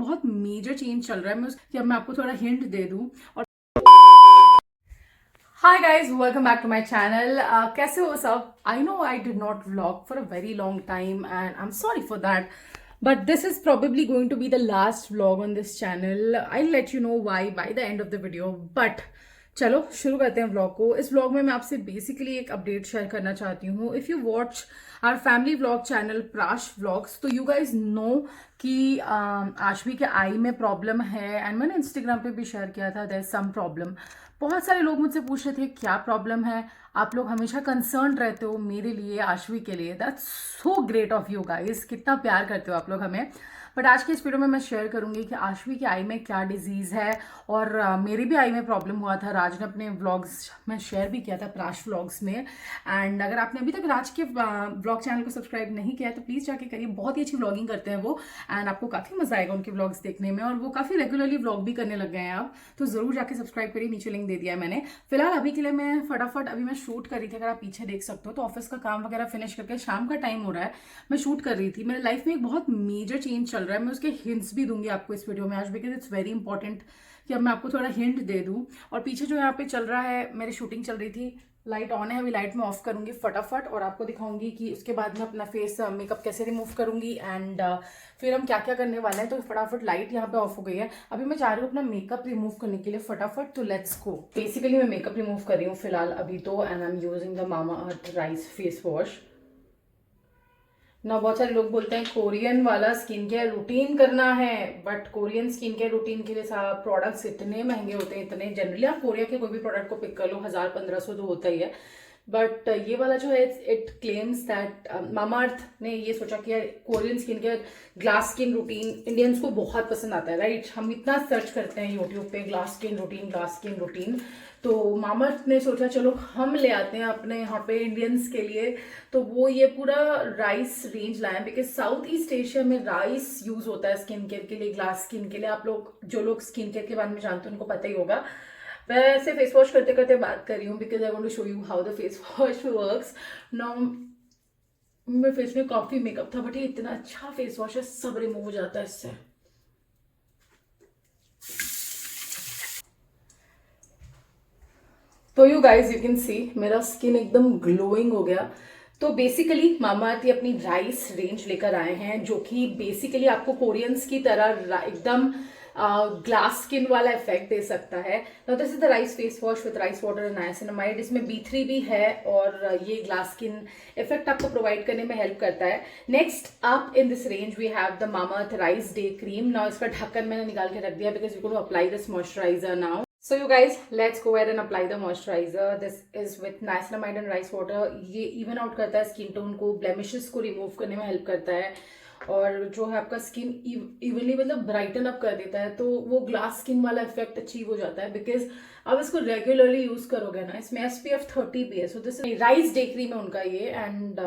बहुत major change चल रहा है। अब मैं आपको थोड़ा हिंट दे दूं। और hi guys, welcome back to my channel. कैसे हो सब? I know I did not vlog for a very long time and I am sorry for that, but this is probably going to be the last vlog on this channel. I'll let you know why by the end of the video. But चलो शुरू करते हैं vlog को। इस vlog में मैं आपसे basically एक अपडेट शेयर करना चाहती हूँ। If you watch our family vlog channel Prash vlogs, तो यू गाइज नो कि आशवी के आई में प्रॉब्लम है एंड मैंने इंस्टाग्राम पे भी शेयर किया था, देयर इज सम प्रॉब्लम। बहुत सारे लोग मुझसे पूछ रहे थे क्या प्रॉब्लम है। आप लोग हमेशा कंसर्न रहते हो मेरे लिए, आशवी के लिए। That's so great of you guys, कितना प्यार करते हो आप लोग हमें। बट आज के इस वीडियो में मैं शेयर करूंगी कि आशवी की आई में क्या डिजीज़ है और मेरी भी आई में प्रॉब्लम हुआ था। राज ने अपने व्लॉग्स में शेयर भी किया था, प्राश व्लॉग्स में। एंड अगर आपने अभी तक राज के व्लॉग चैनल को सब्सक्राइब नहीं किया है तो प्लीज़ जाके करिए, बहुत ही अच्छी व्लॉगिंग करते हैं वो एंड आपको काफ़ी मजा आएगा उनके व्लॉग्स देखने में। और वो काफ़ी रेगुलरली व्लॉग भी करने लग गए हैं अब, तो ज़रूर जाके सब्सक्राइब करिए, नीचे लिंक दे दिया है मैंने। फिलहाल अभी के लिए मैं फटाफट अभी मैं शूट कर रही थी, अगर आप पीछे देख सकते हो तो ऑफिस का काम वगैरह फिनिश करके शाम का टाइम हो रहा है, मैं शूट कर रही थी। मेरे लाइफ में एक बहुत मेजर चेंज चल रहा है, मैं उसके हिंट्स भी दूंगी आपको इस वीडियो में आज, बिकॉज इट्स वेरी इंपॉर्टेंट कि अब मैं आपको थोड़ा हिंट दे दूं। और पीछे जो यहाँ पे चल रहा है, मेरी शूटिंग चल रही थी, लाइट ऑन है, अभी लाइट में ऑफ करूंगी फटाफट और आपको दिखाऊंगी कि उसके बाद में अपना फेस मेकअप कैसे रिमूव करूंगी एंड फिर हम क्या क्या करने वाले हैं। तो फटाफट लाइट यहाँ पे ऑफ हो गई है, अभी मैं चाह रही हूँ अपना मेकअप रिमूव करने के लिए फटाफट, तो लेट्स गो। बेसिकली मैं मेकअप रिमूव कर रही हूँ फिलहाल अभी तो, and I am using the mama earth rice face wash ना। बहुत सारे लोग बोलते हैं कोरियन वाला स्किन केयर रूटीन करना है, but Korean skin care routine के लिए सारे प्रोडक्ट्स इतने महंगे होते हैं, इतने। जनरली आप कोरिया के कोई भी प्रोडक्ट को पिक कर लो, 1000-1500 तो होता ही है। बट ये वाला जो है इट क्लेम्स दैट मामाअर्थ ने ये सोचा कि Korean skin care glass skin routine Indians को बहुत पसंद आता है, राइट। हम इतना सर्च करते हैं यूट्यूब पे glass skin routine, glass skin routine. तो मामाअर्थ ने सोचा चलो हम ले आते हैं अपने यहाँ पे इंडियंस के लिए। तो वो ये पूरा राइस रेंज लाए, बिकॉज साउथ ईस्ट एशिया में राइस यूज होता है स्किन केयर के लिए, ग्लास स्किन के लिए। आप लोग जो लोग स्किन केयर के बारे में जानते हैं उनको पता ही होगा। मैं ऐसे फेस वॉश करते करते बात कर रही हूँ because I want to show you how the face wash works now. मेरे फेस में काफी मेकअप था, बट ये इतना अच्छा फेस वॉश है, सब रिमूव हो जाता है इससे। तो यू गाइज यू कैन सी मेरा स्किन एकदम ग्लोइंग हो गया। तो बेसिकली मामाअर्थ अपनी राइस रेंज लेकर आए हैं, जो कि बेसिकली आपको कोरियंस की तरह एकदम ग्लास स्किन वाला इफेक्ट दे सकता है। Now this is the rice face wash with rice water and niacinamide. इसमें B3 भी है और ये ग्लास स्किन इफेक्ट आपको प्रोवाइड करने में हेल्प करता है। Next up in this range we have the Mamaearth rice day cream. Now इसका ढक्कन मैंने निकाल के रख दिया because you going to apply this moisturiser now. So you guys, let's go ahead and apply the moisturizer. This is with niacinamide and rice water. ये even out करता है स्किन टोन को, ब्लेमिशेस को रिमूव करने में help करता है और जो है आपका स्किन इवनली मतलब ब्राइटन अप कर देता है। तो वो ग्लास स्किन वाला इफेक्ट अचीव हो जाता है बिकॉज अब इसको रेगुलरली यूज करोगे ना। इसमें SPF 30 भी है, so this rice day cream है उनका ये, एंड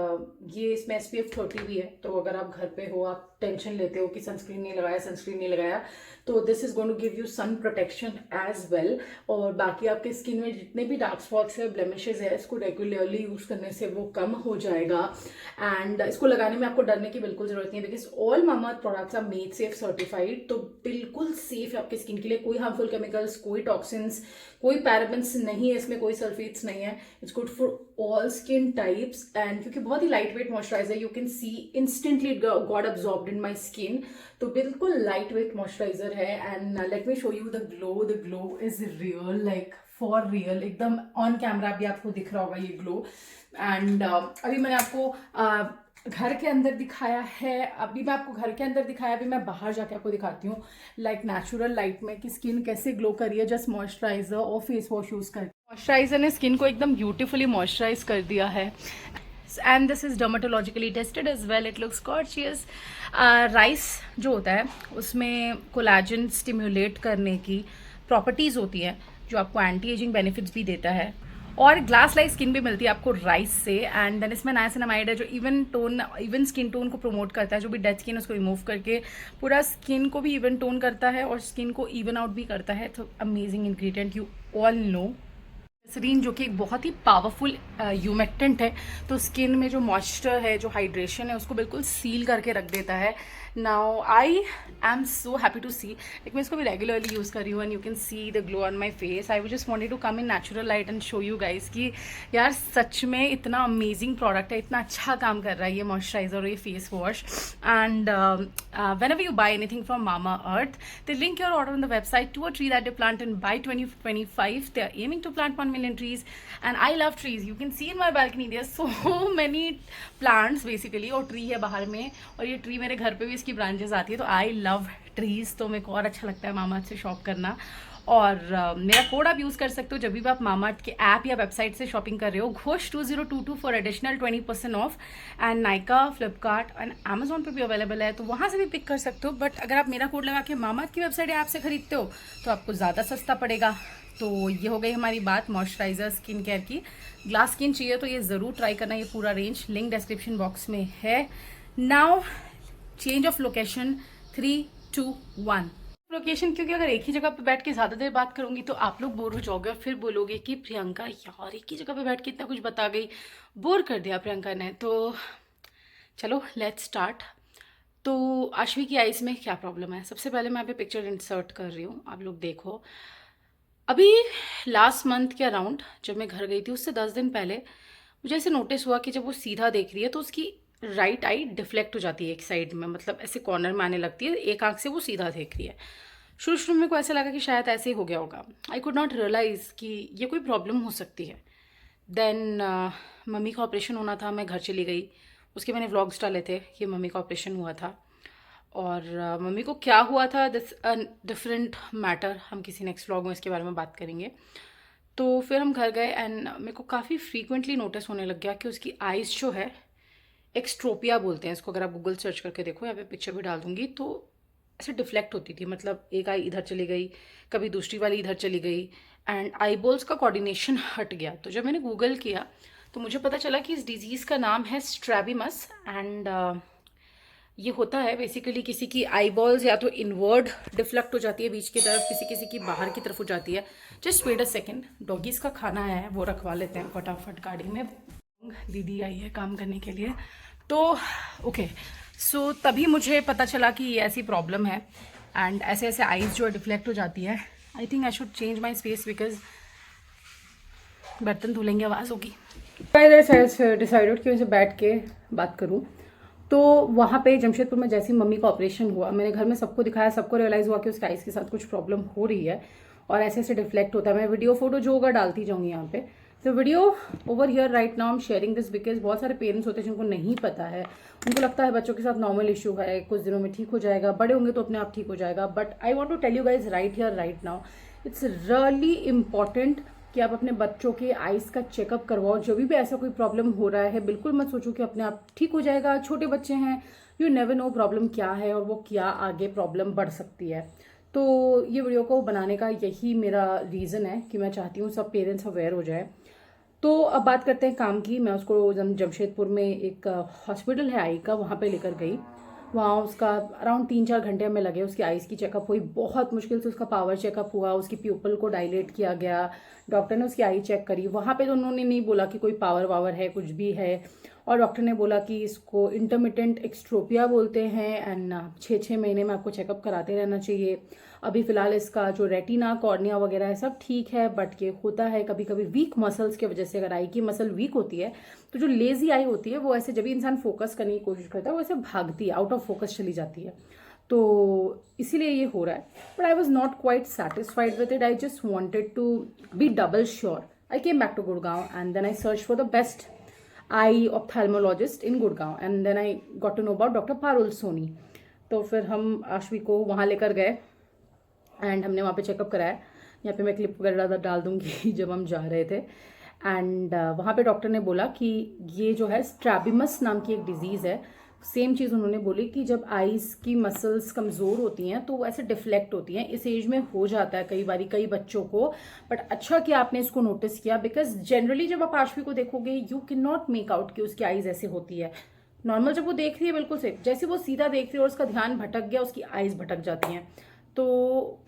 ये इसमें SPF 30 भी है। तो अगर आप घर पे हो, आप टेंशन लेते हो कि सनस्क्रीन नहीं लगाया, तो this is going to give you sun protection as well. और बाकी आपके स्किन में जितने भी डार्क स्पॉट्स है, ब्लेमिशेस है, इसको रेगुलरली यूज करने से वो कम हो जाएगा। एंड इसको लगाने में आपको डरने की बिल्कुल जरूरत नहीं है because all Mamaearth products are made safe certified. तो बिल्कुल सेफ है आपकी स्किन के लिए, कोई हार्मफुल केमिकल्स, कोई टॉक्सिन्स, कोई पैराबेन्स नहीं है इसमें, कोई सल्फेट्स नहीं है। It's good for all skin types and क्योंकि बहुत ही light weight moisturiser, you can see instantly got absorbed in my skin. तो बिल्कुल लाइट वेट मॉइस्चराइजर है and let me show you the glow is real, like for real, एकदम on camera भी आपको दिख रहा होगा ये ग्लो। एंड अभी मैंने आपको घर के अंदर दिखाया है, अभी मैं आपको घर के अंदर दिखाया, अभी मैं बाहर जाके आपको दिखाती हूँ लाइक नेचुरल लाइट में कि स्किन कैसे ग्लो करी है जस्ट मॉइस्चराइजर और फेस वॉश यूज करके। मॉइस्चराइजर ने स्किन को एकदम ब्यूटीफुली मॉइस्चराइज कर दिया है and this is dermatologically tested as well, it looks gorgeous. Rice जो होता है उसमें कोलाजन स्टिम्युलेट करने की प्रॉपर्टीज होती हैं जो आपको एंटी एजिंग बेनिफिट्स भी देता है और ग्लास लाइक स्किन भी मिलती है आपको राइस से। एंड देन इसमें नाइसिनामाइड है जो इवन स्किन टोन को प्रमोट करता है, जो भी डेड स्किन उसको रिमूव करके पूरा स्किन को भी इवन टोन करता है और स्किन को इवन आउट भी करता है। तो amazing ingredient, you all know. Glycerine जो कि एक बहुत ही पावरफुल ह्यूमेक्टेंट है, तो स्किन में जो मॉइस्चर है, जो हाइड्रेशन है, उसको बिल्कुल सील करके रख देता है. Now I am so happy to see, like मैं इसको भी रेगुलरली यूज़ कर रही हूँ and you can see the glow on my face. I just wanted to come in natural light and show you guys कि यार सच में इतना अमेजिंग प्रोडक्ट है, इतना अच्छा काम कर रहा है ये मॉइस्चराइजर और ये face wash. And whenever you buy anything from Mamaearth, they link your order on the website to a tree that they plant in by 2025. They are aiming to plant 1 million trees, and I love trees. You can see in my balcony there are so many plants basically, और tree है बाहर में, और ये tree मेरे घर पे भी इसकी ब्रांचेस आती है. तो आई लव ट्रीज, तो मेरे को और अच्छा लगता है मामा से शॉप करना. और मेरा कोड आप यूज़ कर सकते हो जब भी आप मामार्थ के ऐप या वेबसाइट से शॉपिंग कर रहे हो, Ghosh 2022 for additional 20% of. And Nykaa, Flipkart and Amazon पे भी अवेलेबल है, तो वहाँ से भी पिक कर सकते हो. बट अगर आप मेरा कोड लगा के मामार्थ की वेबसाइट या ऐप से खरीदते हो तो आपको ज़्यादा सस्ता पड़ेगा. तो ये हो गई हमारी बात मॉइस्चराइजर स्किन केयर की. ग्लास स्किन चाहिए तो ये ज़रूर ट्राई करना, ये पूरा रेंज लिंक डिस्क्रिप्शन बॉक्स में है. Now change of location, 3, 2, 1 location, क्योंकि अगर एक ही जगह पे बैठ के ज़्यादा देर बात करूंगी तो आप लोग बोर हो जाओगे और फिर बोलोगे कि प्रियंका यार एक ही जगह पे बैठ के इतना कुछ बता गई, बोर कर दिया प्रियंका ने. तो चलो लेट्स स्टार्ट. तो आशवी की आइज़ में क्या प्रॉब्लम है, सबसे पहले मैं यहाँ पे पिक्चर इंसर्ट कर रही हूँ, आप लोग देखो. अभी लास्ट मंथ के अराउंड जब मैं घर गई थी, उससे 10 दिन पहले मुझे ऐसे नोटिस हुआ कि जब वो सीधा देख रही है तो उसकी राइट आई डिफ्लेक्ट हो जाती है एक साइड में, मतलब ऐसे कॉर्नर में आने लगती है, एक आंख से वो सीधा देख रही है. शुरू शुरू में को ऐसा लगा कि शायद ऐसे ही हो गया होगा. आई कुड नॉट रियलाइज़ कि ये कोई प्रॉब्लम हो सकती है. देन मम्मी का ऑपरेशन होना था, मैं घर चली गई. उसके मैंने व्लॉग्स डाले थे कि मम्मी का ऑपरेशन हुआ था, और मम्मी को क्या हुआ था दिस डिफरेंट मैटर, हम किसी नेक्स्ट व्लॉग में इसके बारे में बात करेंगे. तो फिर हम घर गए एंड मेरे को काफ़ी फ्रीक्वेंटली नोटिस होने लग गया कि उसकी आइज़ जो है, एक्सट्रोपिया बोलते हैं इसको, अगर आप गूगल सर्च करके देखो, यहाँ पे पिक्चर भी डाल दूंगी, तो ऐसे डिफ्लेक्ट होती थी. मतलब एक आई इधर चली गई, कभी दूसरी वाली इधर चली गई, एंड आईबॉल्स का कोऑर्डिनेशन हट गया. तो जब मैंने गूगल किया तो मुझे पता चला कि इस डिजीज़ का नाम है स्ट्रैबिमस. एंड ये होता है बेसिकली किसी की आईबॉल्स या तो इनवर्ड डिफ्लेक्ट हो जाती है बीच की तरफ, किसी किसी की बाहर की तरफ हो जाती है. Just wait a second, doggies का खाना है वो रखवा लेते हैं फटाफट गाड़ी में. दीदी आई है काम करने के लिए. तो ओके, सो तभी मुझे पता चला कि ये ऐसी प्रॉब्लम है एंड ऐसे ऐसे आइज़ जो है डिफ्लेक्ट हो जाती है. I think I should change my space because बर्तन धुलेंगे, आवाज़ होगी. डिसाइडेड कि मैं बैठ के बात करूँ. तो वहाँ पे जमशेदपुर में जैसे ही मम्मी का ऑपरेशन हुआ, मैंने घर में सबको दिखाया, सबको रियलाइज़ हुआ कि उसके आइज़ के साथ कुछ प्रॉब्लम हो रही है और ऐसे ऐसे डिफ्लेक्ट होता है. मैं वीडियो फोटो जो होगा डालती जाऊँगी यहाँ पे. तो video over here right now I am sharing this because बहुत सारे पेरेंट्स होते हैं जिनको नहीं पता है, उनको लगता है बच्चों के साथ नॉर्मल इशू है, कुछ दिनों में ठीक हो जाएगा, बड़े होंगे तो अपने आप ठीक हो जाएगा. But I want to tell you guys right here right now, it's really important कि आप अपने बच्चों के आइज़ का चेकअप करवाओ. जब भी ऐसा कोई प्रॉब्लम हो रहा है, बिल्कुल मत सोचो कि अपने आप ठीक हो जाएगा, छोटे बच्चे हैं, यू नेवर नो प्रॉब्लम क्या है और वो क्या आगे प्रॉब्लम बढ़ सकती है. तो ये वीडियो को बनाने का यही मेरा रीज़न है कि मैं चाहती हूँ सब पेरेंट्स अवेयर हो जाए. तो अब बात करते हैं काम की. मैं उसको जमशेदपुर में एक हॉस्पिटल है आई का, वहाँ पे लेकर गई. वहाँ उसका अराउंड 3-4 घंटे हमें लगे. उसकी आइज़ की चेकअप हुई, बहुत मुश्किल से उसका पावर चेकअप हुआ, उसकी प्यूपल को डायलेट किया गया, डॉक्टर ने उसकी आई चेक करी. वहाँ पे तो उन्होंने नहीं बोला कि कोई पावर वावर है, कुछ भी है, और डॉक्टर ने बोला कि इसको इंटरमिटेंट एक्सट्रोपिया बोलते हैं एंड 6-6 महीने में आपको चेकअप कराते रहना चाहिए. अभी फ़िलहाल इसका जो रेटिना, कॉर्निया वगैरह है सब ठीक है, बट ये होता है कभी कभी वीक मसल्स की वजह से. अगर आई की मसल वीक होती है तो जो लेजी आई होती है वो ऐसे जब भी इंसान फोकस करने की कोशिश करता है वो ऐसे भागती है, आउट ऑफ फोकस चली जाती है. तो इसीलिए ये हो रहा है. But I was not quite satisfied with it. I just wanted to be double sure. I came back to Gurgaon and then I search for the best I ophthalmologist in Gurgaon and then I got to know about doctor Parul Soni. तो फिर हम आशवी को वहाँ लेकर गए and हमने वहाँ पे चेकअप कराया. यहाँ पे मैं क्लिप वगैरह डाल दूँगी जब हम जा रहे थे. एंड वहाँ पे डॉक्टर ने बोला कि ये जो है स्ट्रैबिमस नाम की एक डिजीज़ है. सेम चीज़ उन्होंने बोली कि जब आइज़ की मसल्स कमज़ोर होती हैं तो वो ऐसे डिफ्लेक्ट होती हैं. इस एज में हो जाता है कई बारी कई बच्चों को. बट अच्छा कि आपने इसको नोटिस किया, बिकॉज जनरली जब आप आशवी को देखोगे you can not make out कि उसकी आइज़ ऐसे होती है. नॉर्मल जब वो देख रही है बिल्कुल से, जैसे वो सीधा देख रही है और उसका ध्यान भटक गया, उसकी आइज़ भटक जाती हैं. तो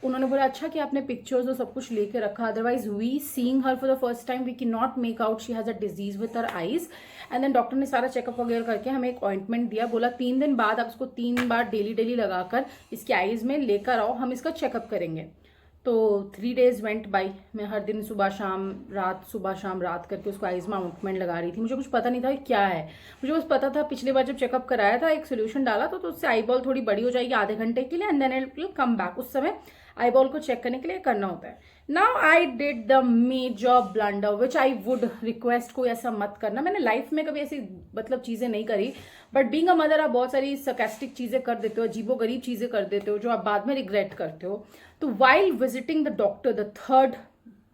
उन्होंने बोला अच्छा कि आपने पिक्चर्स और सब कुछ लेके रखा, otherwise we seeing her for the first time we can not make out she has a disease with her eyes. And then doctor ने सारा चेकअप वगैरह करके हमें एक ऑइंटमेंट दिया, बोला 3 दिन बाद आप इसको 3 बार डेली डेली लगाकर इसके आईज में लेकर आओ, हम इसका चेकअप करेंगे। तो 3 days वेंट बाई, मैं हर दिन सुबह शाम रात करके उसको आइज में ऑइंटमेंट लगा रही थी। मुझे कुछ पता नहीं था क्या है, मुझे बस पता था पिछली बार जब चेकअप कराया था एक सोल्यूशन डाला तो उससे आई बॉल थोड़ी बड़ी हो जाएगी आधे घंटे के लिए, and then it will come back. उस समय आई बॉल को चेक करने के लिए करना होता है। Now I did the major blunder which I would request कोई ऐसा मत करना। मैंने लाइफ में कभी ऐसी मतलब चीज़ें नहीं करी, बट बीइंग अ मदर आप बहुत सारी सरकास्टिक चीज़ें कर देते हो, अजीबो गरीब चीज़ें कर देते हो जो आप बाद में रिग्रेट करते हो। तो while visiting the doctor the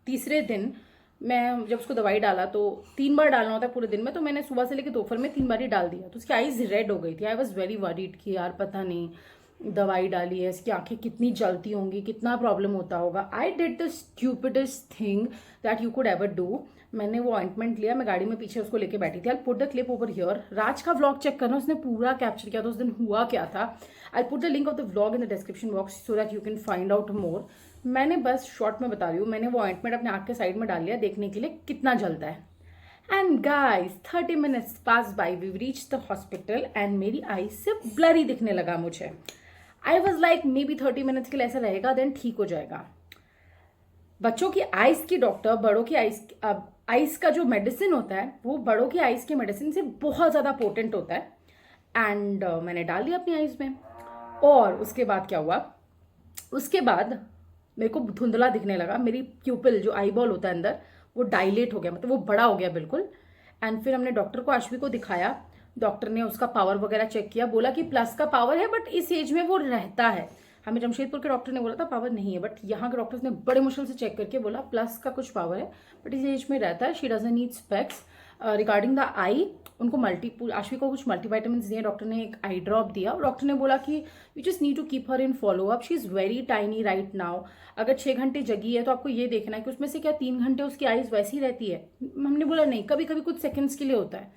तीसरे दिन, मैं जब उसको दवाई डाला तो 3 बार डालना होता है पूरे दिन में, तो मैंने सुबह से लेकर दोपहर में 3 बार ही डाल दिया। तो उसकी आईज रेड हो गई थी। आई वॉज वेरी वरीड कि यार पता नहीं दवाई डाली है, इसकी आंखें कितनी जलती होंगी, कितना प्रॉब्लम होता होगा। I did the stupidest thing that you could ever do. मैंने वो ऑइंटमेंट लिया, मैं गाड़ी में पीछे उसको लेके बैठी थी। I put the clip over here. Raj का व्लॉग चेक करना, उसने पूरा कैप्चर किया था उस दिन हुआ क्या था। आई put the link of the vlog in the description box so that you can find out more. मैंने बस शॉर्ट में बता रही हूँ, मैंने वो ऑइंटमेंट अपने आँख के साइड में डाल लिया देखने के लिए कितना जलता है। And guys 30 minutes pass by, we reach the hospital and मेरी आई से ब्लरी दिखने लगा मुझे। I was like maybe 30 minutes के लिए ऐसा रहेगा देन ठीक हो जाएगा। बच्चों की आइज की डॉक्टर बड़ों की आइज का जो मेडिसिन होता है वो बड़ों की आइज के मेडिसिन से बहुत ज़्यादा पोटेंट होता है। एंड मैंने डाल दिया अपनी आइज में। और उसके बाद क्या हुआ, उसके बाद मेरे को धुंधला दिखने लगा, मेरी प्यूपिल जो आई बॉल होता है अंदर वो डायलेट हो गया, मतलब वो बड़ा हो गया बिल्कुल। एंड फिर हमने डॉक्टर को, आश्वी को दिखाया। डॉक्टर ने उसका पावर वगैरह चेक किया, बोला कि प्लस का पावर है बट इस एज में वो रहता है। हमें जमशेदपुर के डॉक्टर ने बोला था पावर नहीं है, बट यहाँ के डॉक्टर्स ने बड़े मुश्किल से चेक करके बोला प्लस का कुछ पावर है बट इस एज में रहता है। She doesn't need specs. Regarding the eye, उनको आश्वी को कुछ मल्टीविटामिन दिए, डॉक्टर ने एक आई ड्रॉप दिया। डॉक्टर ने बोला कि you just need to keep her in follow up, she is very tiny right now. अगर 6 घंटे जगी है तो आपको ये देखना है कि उसमें से क्या 3 घंटे उसकी आइज वैसी रहती है। हमने बोला नहीं, कभी कभी कुछ सेकेंड्स के लिए होता है।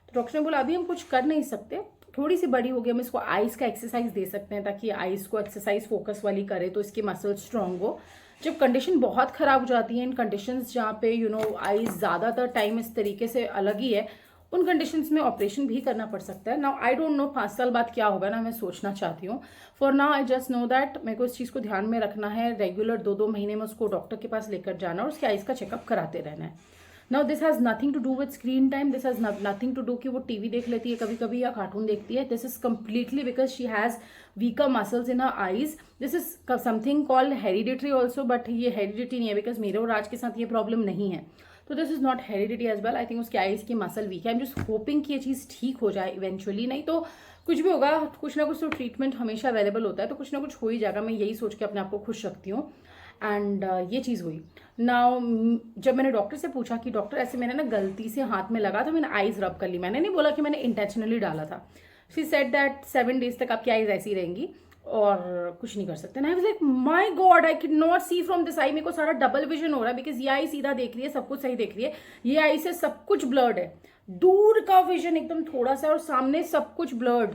तो डॉक्टर ने बोला अभी हम कुछ कर नहीं सकते, थोड़ी सी बड़ी हो गई, हम इसको आइज का एक्सरसाइज दे सकते हैं ताकि आइज को एक्सरसाइज फोकस वाली करे तो इसकी मसल स्ट्रांग हो। जब कंडीशन बहुत ख़राब हो जाती है, इन कंडीशंस जहाँ पे आइज ज़्यादातर टाइम इस तरीके से अलग ही है, उन कंडीशंस में ऑपरेशन भी करना पड़ सकता है। नाउ आई डोंट नो 5 साल बाद क्या होगा ना, मैं सोचना चाहती हूँ। For now I just know that मेरे को इस चीज़ को ध्यान में रखना है, रेगुलर 2-2 महीने में उसको डॉक्टर के पास लेकर जाना और उसके आइज का चेकअप कराते रहना है। Now this has nothing to do with screen time, this has nothing to do कि वो टीवी देख लेती है कभी कभी या कार्टून देखती है। This is completely because she has weaker muscles in her eyes. This is something called hereditary also, but ये हेरिडिटी नहीं है बिकॉज मेरे और राज के साथ ये प्रॉब्लम नहीं है। तो this is not heredity as well. I think उसकी आईज की मसल वीक है। आई एम जस्ट होपिंग कि ये चीज़ ठीक हो जाए इवेंचुअली, नहीं तो कुछ भी होगा, कुछ ना कुछ तो ट्रीटमेंट हमेशा अवेलेबल होता है, तो कुछ ना कुछ हो ही जाएगा। मैं यही सोच के अपने आप को खुश रखती हूँ। एंड ये चीज़ हुई। नाउ जब मैंने डॉक्टर से पूछा कि डॉक्टर ऐसे मैंने ना गलती से हाथ में लगा तो मैंने आइज रब कर ली, मैंने नहीं बोला कि मैंने इंटेंशनली डाला था। शी सेड दैट 7 days तक आपकी आइज ऐसी रहेंगी और कुछ नहीं कर सकते। I was like my God, I can not see from this eye. मेरे को सारा डबल विजन हो रहा है बिकॉज ये आई सीधा देख रही है, सब कुछ सही देख रही है, ये आई से सब कुछ ब्लर्ड है, दूर का विजन एकदम थोड़ा सा और सामने सब कुछ ब्लर्ड।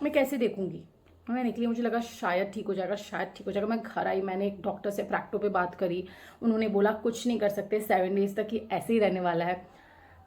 मैं कैसे देखूंगी। मैं निकली, मुझे लगा शायद ठीक हो जाएगा, शायद ठीक हो जाएगा। मैं घर आई, मैंने एक डॉक्टर से प्रैक्टो पे बात करी, उन्होंने बोला कुछ नहीं कर सकते, 7 days तक ही ऐसे ही रहने वाला है।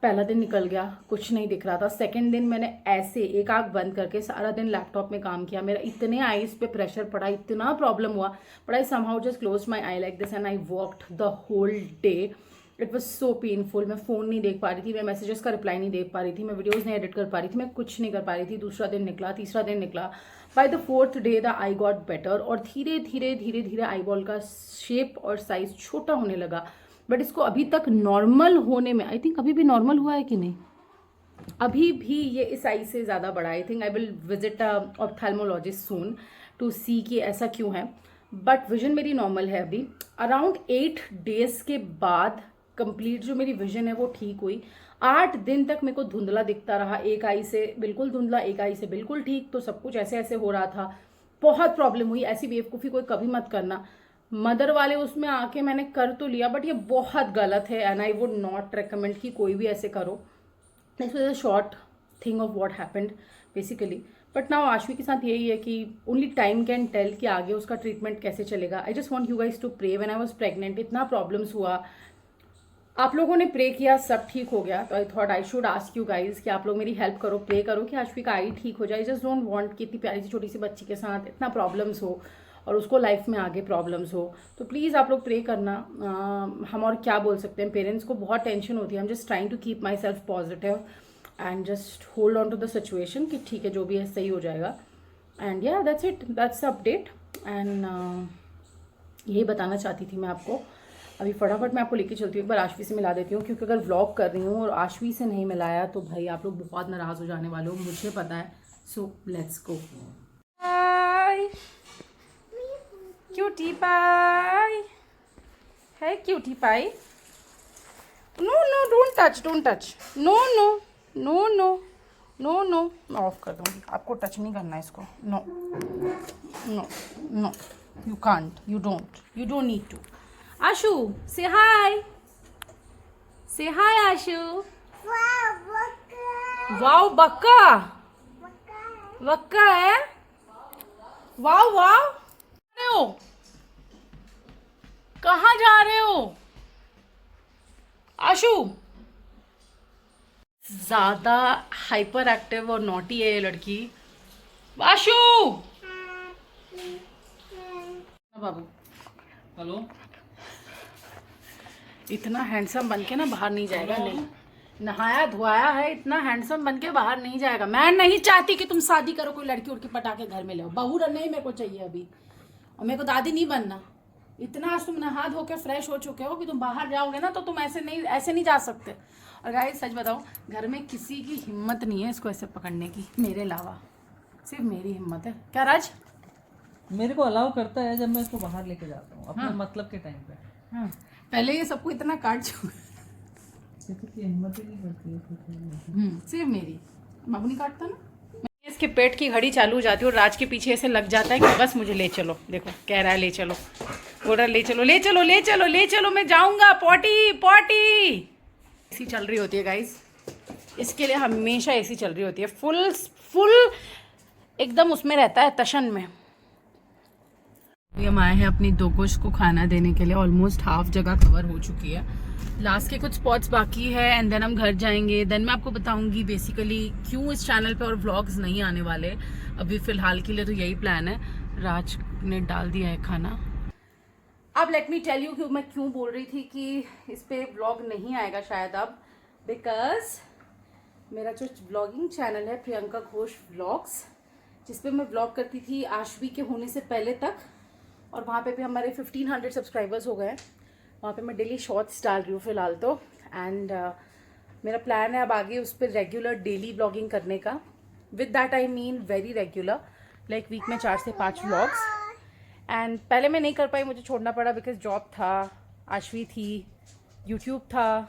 पहला दिन निकल गया, कुछ नहीं दिख रहा था। सेकंड दिन मैंने ऐसे एक आंख बंद करके सारा दिन लैपटॉप में काम किया, मेरा इतने आईज पे प्रेशर पड़ा, इतना प्रॉब्लम हुआ, but I somehow just close my eye like this and I worked the whole day. It was so painful. मैं फ़ोन नहीं देख पा रही थी, मैं मैसेजेस का रिप्लाई नहीं दे पा रही थी, मैं वीडियोज़ नहीं एडिट कर पा रही थी, मैं कुछ नहीं कर पा रही थी। दूसरा दिन निकला, तीसरा दिन निकला, by the 4th day the I got better और धीरे धीरे धीरे धीरे आई बॉल का शेप और साइज छोटा होने लगा। बट इसको अभी तक नॉर्मल होने में, आई थिंक अभी भी नॉर्मल हुआ है कि नहीं, अभी भी ये इस साइज से ज़्यादा बड़ा है। I think I will visit ophthalmologist soon to see कि ऐसा क्यों है। बट विजन मेरी नॉर्मल है अभी। अराउंड 8 days के बाद कंप्लीट जो मेरी विजन है वो ठीक हुई। 8 दिन तक मेरे को धुंधला दिखता रहा, एक आई से बिल्कुल धुंधला, एक आई से बिल्कुल ठीक, तो सब कुछ ऐसे ऐसे हो रहा था। बहुत प्रॉब्लम हुई। ऐसी बेवकूफ़ी कोई कभी मत करना। मदर वाले उसमें आके मैंने कर तो लिया बट ये बहुत गलत है and I would not recommend कि कोई भी ऐसे करो। This was a short thing of what happened basically. But now Aashvi के साथ यही है कि ओनली टाइम कैन टेल कि आगे उसका ट्रीटमेंट कैसे चलेगा. I just want you guys to pray. When I was pregnant इतना प्रॉब्लम्स हुआ, आप लोगों ने प्रे किया, सब ठीक हो गया. तो I thought I should ask you guys कि आप लोग मेरी हेल्प करो, प्रे करो कि आशवी का आई ठीक हो जाए. आई जस्ट डोंट वांट कि इतनी प्यारी सी छोटी सी बच्ची के साथ इतना प्रॉब्लम्स हो और उसको लाइफ में आगे प्रॉब्लम्स हो. तो प्लीज़ आप लोग प्रे करना. हम और क्या बोल सकते हैं, पेरेंट्स को बहुत टेंशन होती है. I am just trying to keep myself positive and just hold on to the situation कि ठीक है जो भी है सही हो जाएगा. एंड या that's it, that's the update. And यही बताना चाहती थी मैं आपको. अभी फटाफट मैं आपको लेके चलती हूँ, एक बार आशवी से मिला देती हूँ, क्योंकि अगर व्लॉग कर रही हूँ और आशवी से नहीं मिलाया तो भाई आप लोग बहुत नाराज़ हो जाने वाले हो, मुझे पता है. So let's go. Hi cutie pie. Hey cutie pie. No no don't touch, don't touch. No no no no no no. मैं ऑफ कर दूँगी, आपको टच नहीं करना है इसको. No no no, you can't, you don't need to. Ashu, say hi. Say hi, Ashu. Wow, बक्का. बक्का है. Wow wow. कहाँ जा रहे हो आशु? ज्यादा हाइपर एक्टिव और नॉटी है ये लड़की. आशु बाबू. हेलो. इतना हैंडसम बन के ना बाहर नहीं जाएगा. नहीं नहाया धोया है, इतना हैंडसम बन के बाहर नहीं जाएगा. मैं नहीं चाहती कि तुम शादी करो, कोई लड़की उड़की पटा के घर में ले. बहू नहीं मेरे को चाहिए अभी, और मेरे को दादी नहीं बनना. इतना आज तुम नहा धो के फ्रेश हो चुके हो कि तुम बाहर जाओगे ना तो तुम ऐसे नहीं जा सकते. और गाइस सच बताओ, घर में किसी की हिम्मत नहीं है इसको ऐसे पकड़ने की मेरे अलावा. सिर्फ मेरी हिम्मत है. क्या राज? मेरे को अलाउ करता है जब मैं इसको बाहर लेके जाता हूँ अपने मतलब के टाइम पे. हाँ, पहले ये सबको इतना काट चुका. हिम्मत ही नहीं करती. सिर्फ मेरी. बाबू नहीं काटता ना. इसके पेट की घड़ी चालू हो जाती है और राज के पीछे ऐसे लग जाता है कि बस मुझे ले चलो. देखो कह रहा है ले चलो, बोल रहा ले चलो ले चलो ले चलो ले चलो, मैं जाऊंगा पॉटी पॉटी. एसी चल रही होती है गाइस, इसके लिए हमेशा एसी चल रही होती है. फुल फुल एकदम उसमें रहता है, तशन में. हम आए हैं अपनी दोगोश को खाना देने के लिए. ऑलमोस्ट हाफ जगह कवर हो चुकी है, लास्ट के कुछ स्पॉट्स बाकी है. एंड देन हम घर जाएंगे. देन मैं आपको बताऊंगी बेसिकली क्यों इस चैनल पे और व्लॉग्स नहीं आने वाले अभी फिलहाल के लिए. तो यही प्लान है. राज ने डाल दिया है खाना. अब लेट मी टेल यू कि मैं क्यों बोल रही थी कि इस पे व्लॉग नहीं आएगा शायद अब. बिकॉज मेरा जो व्लॉगिंग चैनल है प्रियंका घोष व्लॉग्स, जिसपे मैं व्लॉग करती थी आशवी के होने से पहले तक, और वहाँ पे भी हमारे 1500 सब्सक्राइबर्स हो गए. वहाँ पे मैं डेली शॉर्ट्स डाल रही हूँ फ़िलहाल तो. एंड मेरा प्लान है अब आगे उस पर रेगुलर डेली व्लॉगिंग करने का. With that I mean very regular, like week में 4 से 5 व्लॉग्स. एंड पहले मैं नहीं कर पाई, मुझे छोड़ना पड़ा बिकॉज जॉब था, आशवी थी, यूट्यूब था.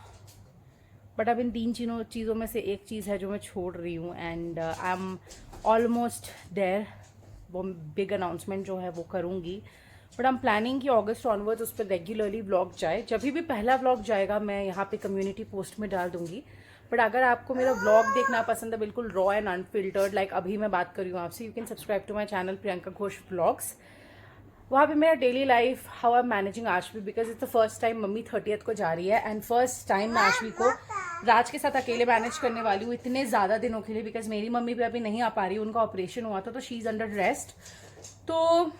बट अब इन 3 चीज़ों में से एक चीज़ है जो मैं छोड़ रही हूँ. And I am almost there. वो बिग अनाउंसमेंट जो है वो करूँगी. बट आई एम प्लानिंग कि अगस्त ऑनवर्ड्स उस पर रेगुलरली व्लॉग जाए. जब भी पहला व्लॉग जाएगा मैं यहाँ पे कम्युनिटी पोस्ट में डाल दूंगी. बट अगर आपको मेरा व्लॉग देखना पसंद है बिल्कुल रॉ एंड अनफिल्टर्ड, लाइक अभी मैं बात कर रही हूँ आपसे, you can subscribe to my channel Priyanka Ghosh vlogs. वहाँ पे मेरा daily life, how I am managing Ashvi, because it's the first time mummy 30th को जा रही है. एंड फर्स्ट टाइम मैं आशवी को राज के साथ अकेले मैनेज करने वाली हूँ इतने ज़्यादा दिनों के लिए. बिकॉज मेरी मम्मी भी अभी नहीं आ पा रही, उनका ऑपरेशन हुआ था तो शी इज़ अंडर रेस्ट. तो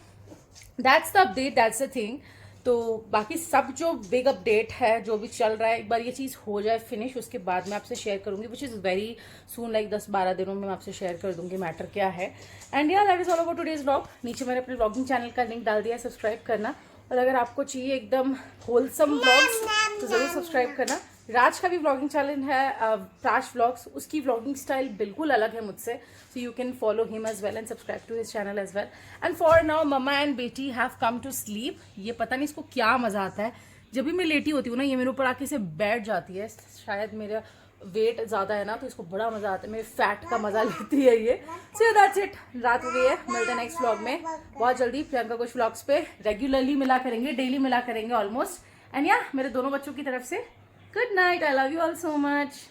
that's the update, that's the thing. तो बाकी सब जो बिग अपडेट है जो भी चल रहा है, एक बार ये चीज़ हो जाए फिनिश, उसके बाद मैं आपसे शेयर करूंगी, which is very soon, like 10-12 दिनों में मैं आपसे शेयर कर दूंगी मैटर क्या है. एंड या that is all about today's vlog. नीचे मैंने अपने व्लॉगिंग चैनल का लिंक डाल दिया है, सब्सक्राइब करना. और अगर आपको चाहिए एकदम होलसम व्लॉग्स तो ज़रूर सब्सक्राइब करना. राज का भी व्लॉगिंग चैनल है प्राश व्लॉग्स, उसकी व्लॉगिंग स्टाइल बिल्कुल अलग है मुझसे. So you can follow him as well and subscribe to his channel as well. And for now mamma and बेटी हैव कम टू स्लीप. ये पता नहीं इसको क्या मज़ा आता है, जब भी मैं लेटी होती हूँ ना ये मेरे ऊपर आके से बैठ जाती है. शायद मेरा वेट ज़्यादा है ना तो इसको बड़ा मज़ा आता है, मेरे फैट का मज़ा लेती है ये. सो दैट्स इट, रात हो गई है. मिलते हैं नेक्स्ट व्लॉग में बहुत जल्दी. प्रियंका कुछ व्लॉग्स पे रेगुलरली मिला करेंगे, डेली मिला करेंगे ऑलमोस्ट. एंड या मेरे दोनों बच्चों की तरफ से good night. I love you all so much.